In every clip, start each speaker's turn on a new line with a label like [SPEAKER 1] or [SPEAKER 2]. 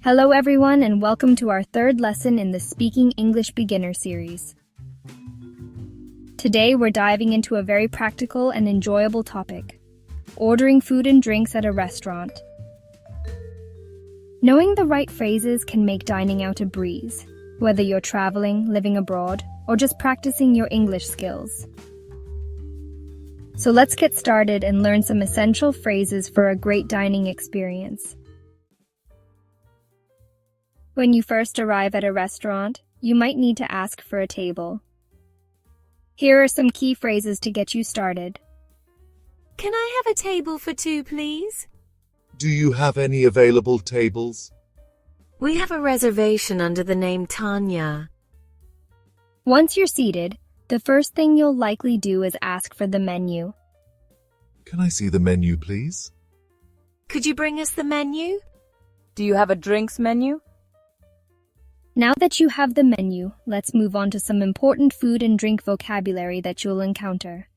[SPEAKER 1] Hello everyone and welcome to our third lesson in the Speaking English Beginner series. Today we're diving into a very practical and enjoyable topic: ordering food and drinks at a restaurant. Knowing the right phrases can make dining out a breeze, whether you're traveling, living abroad, or just practicing your English skills. So let's get started and learn some essential phrases for a great dining experience. When you first arrive at a restaurant, you might need to ask for a table. Here are some key phrases to get you started.
[SPEAKER 2] Can I have a table for two, please?
[SPEAKER 3] Do you have any available tables?
[SPEAKER 2] We have a reservation under the name Tanya.
[SPEAKER 1] Once you're seated, the first thing you'll likely do is ask for the menu.
[SPEAKER 3] Can I see the menu, please?
[SPEAKER 2] Could you bring us the menu?
[SPEAKER 4] Do you have a drinks menu?
[SPEAKER 1] Now that you have the menu, let's move on to some important food and drink vocabulary that you'll encounter.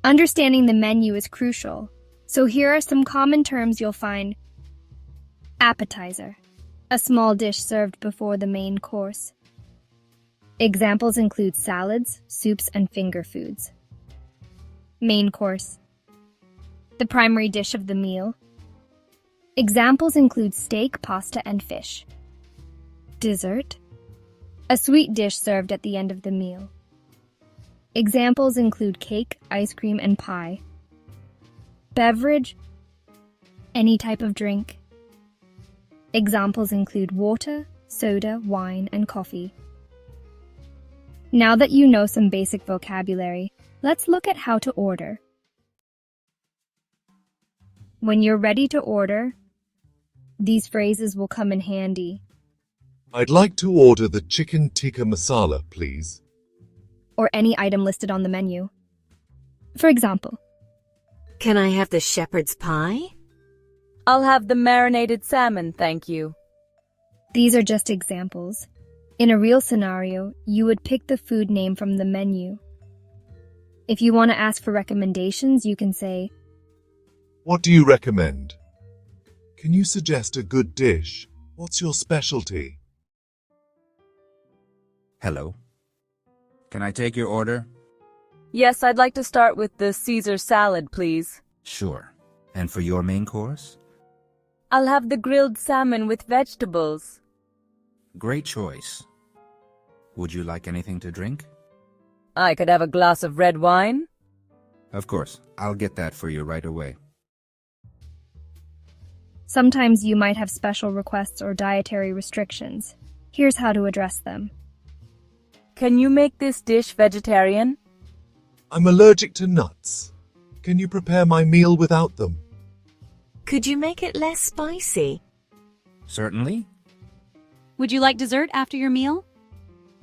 [SPEAKER 1] Understanding the menu is crucial, so here are some common terms you'll find. Appetizer, a small dish served before the main course. Examples include salads, soups, and finger foods. Main course, the primary dish of the meal. Examples include steak, pasta, and fish. Dessert, a sweet dish served at the end of the meal. Examples include cake, ice cream, and pie. Beverage, any type of drink. Examples include water, soda, wine, and coffee. Now that you know some basic vocabulary, let's look at how to order. When you're ready to order, these phrases will come in handy.
[SPEAKER 3] I'd like to order the chicken tikka masala, please.
[SPEAKER 1] Or any item listed on the menu. For example,
[SPEAKER 2] Can I have the shepherd's pie?
[SPEAKER 4] I'll have the marinated salmon, thank you.
[SPEAKER 1] these are just examples. In a real scenario, you would pick the food name from the menu. If you want to ask for recommendations, you can say,
[SPEAKER 3] What do you recommend? Can you suggest a good dish? What's your specialty?
[SPEAKER 5] Hello. Can I take your order?
[SPEAKER 4] Yes, I'd like to start with the Caesar salad, please.
[SPEAKER 5] Sure. And for your main course?
[SPEAKER 4] I'll have the grilled salmon with vegetables.
[SPEAKER 5] Great choice. Would you like anything to drink?
[SPEAKER 4] I could have a glass of red wine.
[SPEAKER 5] Of course. I'll get that for you right away.
[SPEAKER 1] sometimes you might have special requests or dietary restrictions. Here's how to address them.
[SPEAKER 4] Can you make this dish vegetarian?
[SPEAKER 3] I'm allergic to nuts. Can you prepare my meal without them?
[SPEAKER 2] Could you make it less spicy?
[SPEAKER 5] Certainly.
[SPEAKER 6] Would you like dessert after your meal?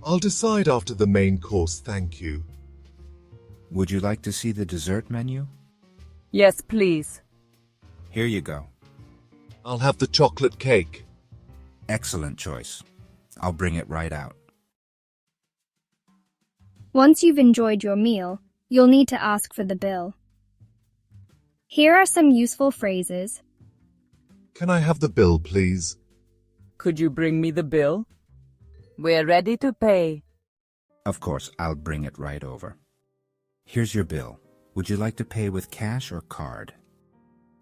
[SPEAKER 3] I'll decide after the main course, thank you.
[SPEAKER 5] Would you like to see the dessert menu?
[SPEAKER 4] Yes, please.
[SPEAKER 5] Here you go.
[SPEAKER 3] I'll have the chocolate cake.
[SPEAKER 5] Excellent choice. I'll bring it right out.
[SPEAKER 1] Once you've enjoyed your meal, you'll need to ask for the bill. Here are some useful phrases.
[SPEAKER 3] Can I have the bill, please?
[SPEAKER 4] Could you bring me the bill? We're ready to pay.
[SPEAKER 5] Of course, I'll bring it right over. Here's your bill. Would you like to pay with cash or card?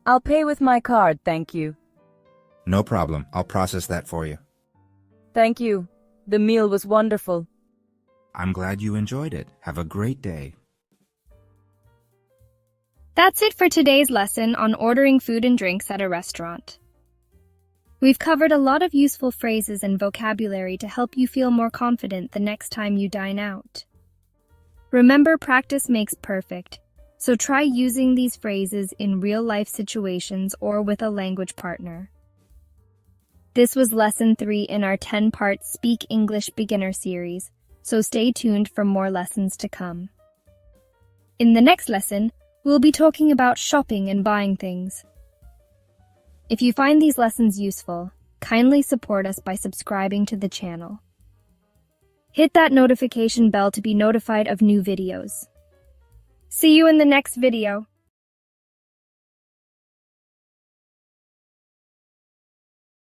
[SPEAKER 4] I'll pay with my card, thank you.
[SPEAKER 5] No problem. I'll process that for you.
[SPEAKER 4] Thank you. The meal was wonderful.
[SPEAKER 5] I'm glad you enjoyed it. Have a great day.
[SPEAKER 1] That's it for today's lesson on ordering food and drinks at a restaurant. We've covered a lot of useful phrases and vocabulary to help you feel more confident the next time you dine out. Remember, practice makes perfect, so try using these phrases in real-life situations or with a language partner. This was Lesson 3 in our 10-part Speak English Beginner series, so stay tuned for more lessons to come. In the next lesson, we'll be talking about shopping and buying things. If you find these lessons useful, kindly support us by subscribing to the channel. Hit that notification bell to be notified of new videos. See you in the next video.